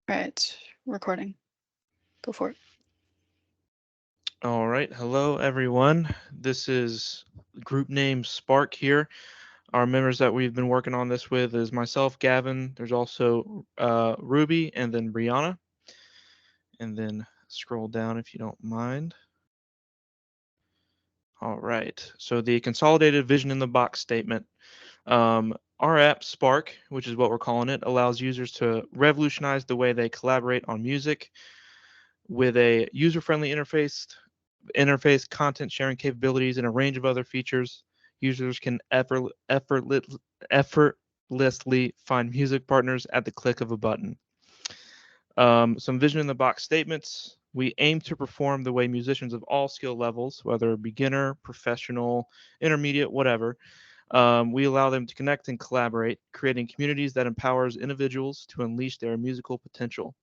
Right, recording. Go for it. All right. Hello, everyone. This is group name Spark here. Our members that we've been working on this with is myself, Gavin. There's also Ruby and then Brianna. And then scroll down if you don't mind. All right. So the consolidated vision in the box statement. Our app, Spark, which is what we're calling it, allows users to revolutionize the way they collaborate on music with a user-friendly interface, content sharing capabilities, and a range of other features. Users can effortlessly find music partners at the click of a button. Some vision in the box statements. We aim to perform the way musicians of all skill levels, whether beginner, professional, intermediate, whatever, we allow them to connect and collaborate, creating communities that empowers individuals to unleash their musical potential.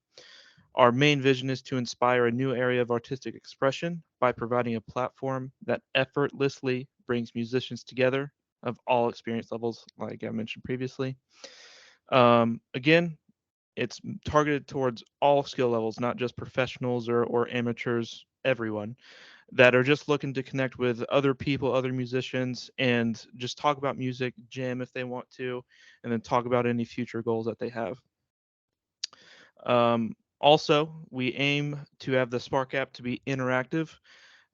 Our main vision is to inspire a new area of artistic expression by providing a platform that effortlessly brings musicians together of all experience levels, like I mentioned previously. Again, it's targeted towards all skill levels, not just professionals or amateurs, everyone that are just looking to connect with other people, other musicians, and just talk about music, jam if they want to, and then talk about any future goals that they have. Also, we aim to have the Spark app to be interactive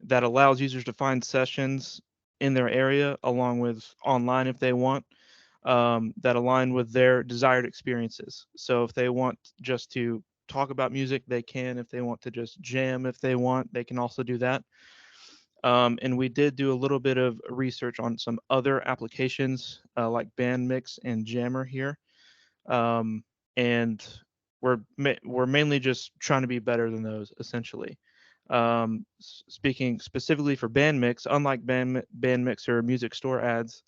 that allows users to find sessions in their area along with online if they want that align with their desired experiences. So if they want just to talk about music, they can. If they want to just jam, if they want, they can also do that. And we did do a little bit of research on some other applications like Bandmix and Jammer here. Um, and we're mainly just trying to be better than those essentially. Speaking specifically for Bandmix, unlike Bandmix or music store ads,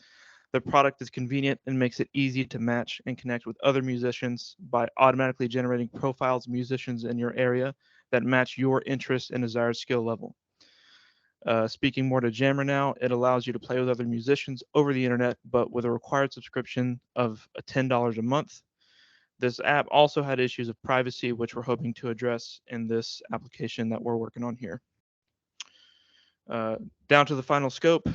the product is convenient and makes it easy to match and connect with other musicians by automatically generating profiles of musicians in your area that match your interest and desired skill level. Speaking more to Jammer now, it allows you to play with other musicians over the internet, but with a required subscription of $10 a month. This app also had issues of privacy, which we're hoping to address in this application that we're working on here. Uh, Down to the final scope.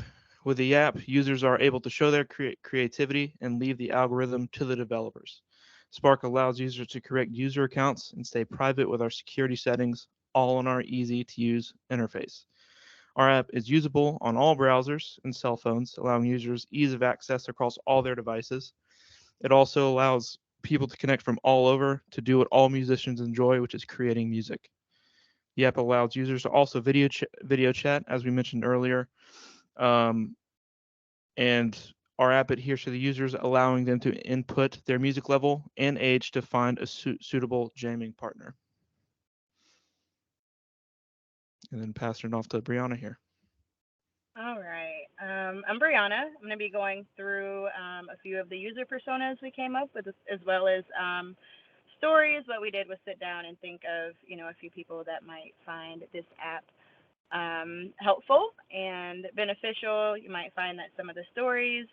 With the app, users are able to show their creativity and leave the algorithm to the developers. Spark allows users to create user accounts and stay private with our security settings, all on our easy to use interface. Our app is usable on all browsers and cell phones, allowing users ease of access across all their devices. It also allows people to connect from all over to do what all musicians enjoy, which is creating music. The app allows users to also video chat, as we mentioned earlier, um, and our app adheres to the users, allowing them to input their music level and age to find a suitable jamming partner. And then passing it off to Brianna here. All right. I'm Brianna. I'm going to be going through a few of the user personas we came up with, as well as stories. What we did was sit down and think of, a few people that might find this app helpful and beneficial. You might find that some of the stories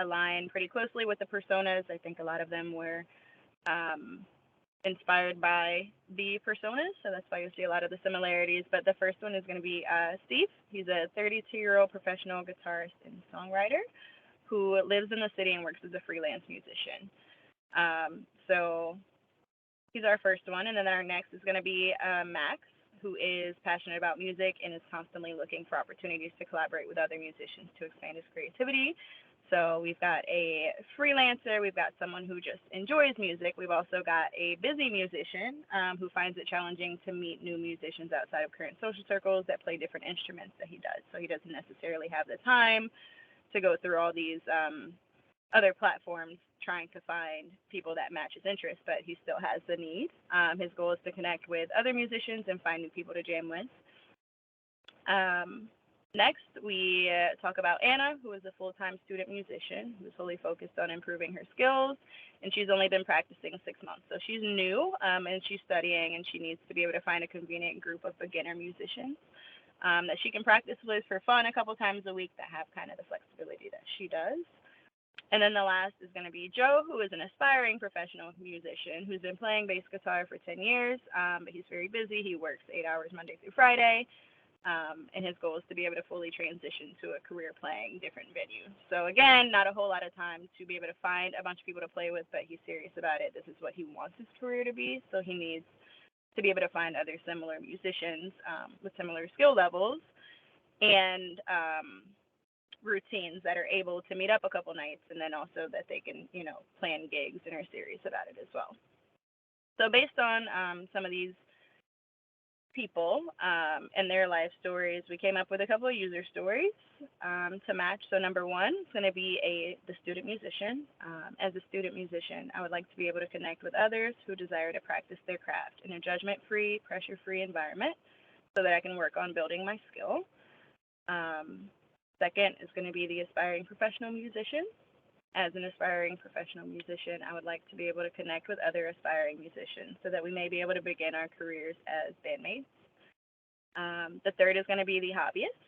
align pretty closely with the personas. I think a lot of them were um, inspired by the personas, so that's why you see a lot of the similarities. But the first one is going to be Steve. He's a 32-year-old professional guitarist and songwriter who lives in the city and works as a freelance musician. So he's our first one, and then our next is going to be Max, who is passionate about music and is constantly looking for opportunities to collaborate with other musicians to expand his creativity. So we've got a freelancer, we've got someone who just enjoys music, we've also got a busy musician who finds it challenging to meet new musicians outside of current social circles that play different instruments that he does. So he doesn't necessarily have the time to go through all these other platforms trying to find people that match his interests, but he still has the need. His goal is to connect with other musicians and find new people to jam with. Um, Next, we talk about Anna, who is a full time student musician who's fully focused on improving her skills, and she's only been practicing 6 months. So she's new and she's studying, and she needs to be able to find a convenient group of beginner musicians that she can practice with for fun a couple times a week that have kind of the flexibility that she does. And then the last is going to be Joe, who is an aspiring professional musician who's been playing bass guitar for 10 years, but he's very busy. He works 8 hours Monday through Friday, and his goal is to be able to fully transition to a career playing different venues. So again, not a whole lot of time to be able to find a bunch of people to play with, but he's serious about it. This is what he wants his career to be, so he needs to be able to find other similar musicians with similar skill levels and routines that are able to meet up a couple nights, and then also that they can, plan gigs and are serious about it as well. So based on some of these people and their life stories, we came up with a couple of user stories to match. So number one is going to be the student musician. As a student musician, I would like to be able to connect with others who desire to practice their craft in a judgment-free, pressure-free environment so that I can work on building my skill. Second is going to be the aspiring professional musician. As an aspiring professional musician, I would like to be able to connect with other aspiring musicians so that we may be able to begin our careers as bandmates. The third is going to be the hobbyist.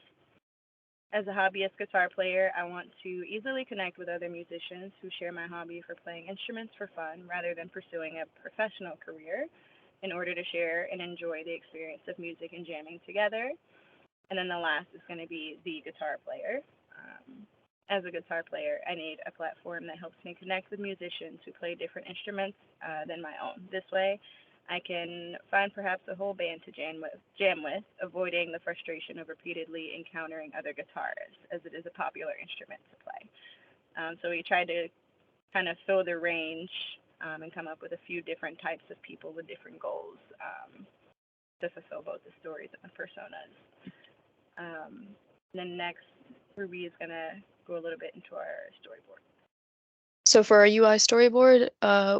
As a hobbyist guitar player, I want to easily connect with other musicians who share my hobby for playing instruments for fun rather than pursuing a professional career in order to share and enjoy the experience of music and jamming together. And then the last is going to be the guitar player. As a guitar player, I need a platform that helps me connect with musicians who play different instruments than my own. This way, I can find perhaps a whole band to jam with, avoiding the frustration of repeatedly encountering other guitarists, as it is a popular instrument to play. So we tried to kind of fill the range and come up with a few different types of people with different goals to fulfill both the stories and the personas. Then next, Ruby is going to go a little bit into our storyboard. So for our UI storyboard,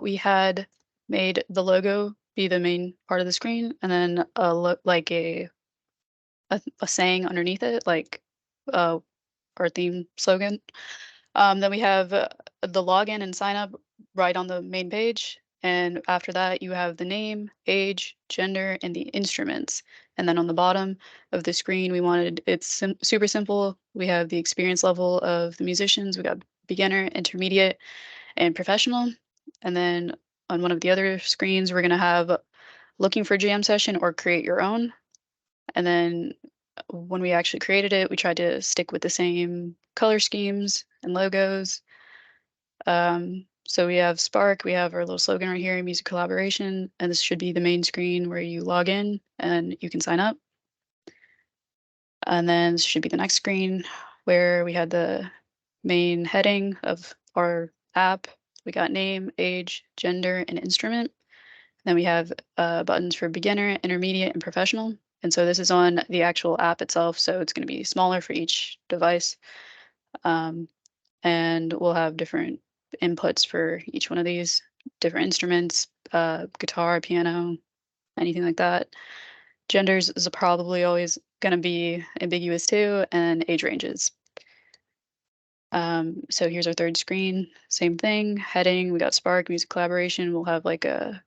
we had made the logo be the main part of the screen, and then like a saying underneath it, like our theme slogan. Then we have the login and sign up right on the main page. And after that, you have the name, age, gender, and the instruments. And then on the bottom of the screen, we wanted it's super simple. We have the experience level of the musicians. We got beginner, intermediate, and professional. And then on one of the other screens, we're going to have looking for jam session or create your own. And then when we actually created it, we tried to stick with the same color schemes and logos. So we have Spark, we have our little slogan right here, music collaboration, and this should be the main screen where you log in and you can sign up. And then this should be the next screen where we had the main heading of our app. We got name, age, gender, and instrument. Then we have buttons for beginner, intermediate, and professional. And so this is on the actual app itself, so it's going to be smaller for each device. And we'll have different inputs for each one of these, different instruments, guitar, piano, anything like that. Genders is probably always going to be ambiguous too, and age ranges. So here's our third screen, same thing, heading, we got Spark, music collaboration, we'll have like a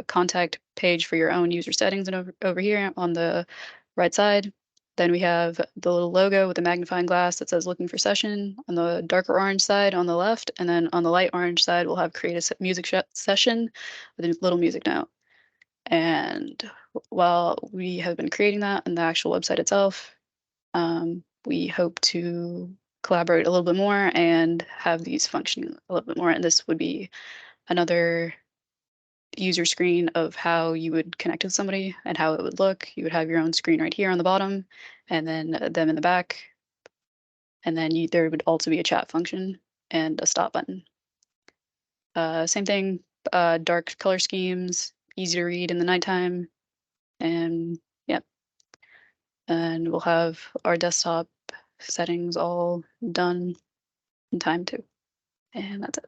contact page for your own user settings and over here on the right side. Then we have the little logo with the magnifying glass that says looking for session on the darker orange side on the left. And then on the light orange side, we'll have create a music session with a little music note. And while we have been creating that on the actual website itself, we hope to collaborate a little bit more and have these functioning a little bit more. And this would be another user screen of how you would connect with somebody and how it would look. You would have your own screen right here on the bottom and then them in the back. And then there would also be a chat function and a stop button. Same thing, dark color schemes, easy to read in the nighttime. And yep. And we'll have our desktop settings all done in time too. And that's it.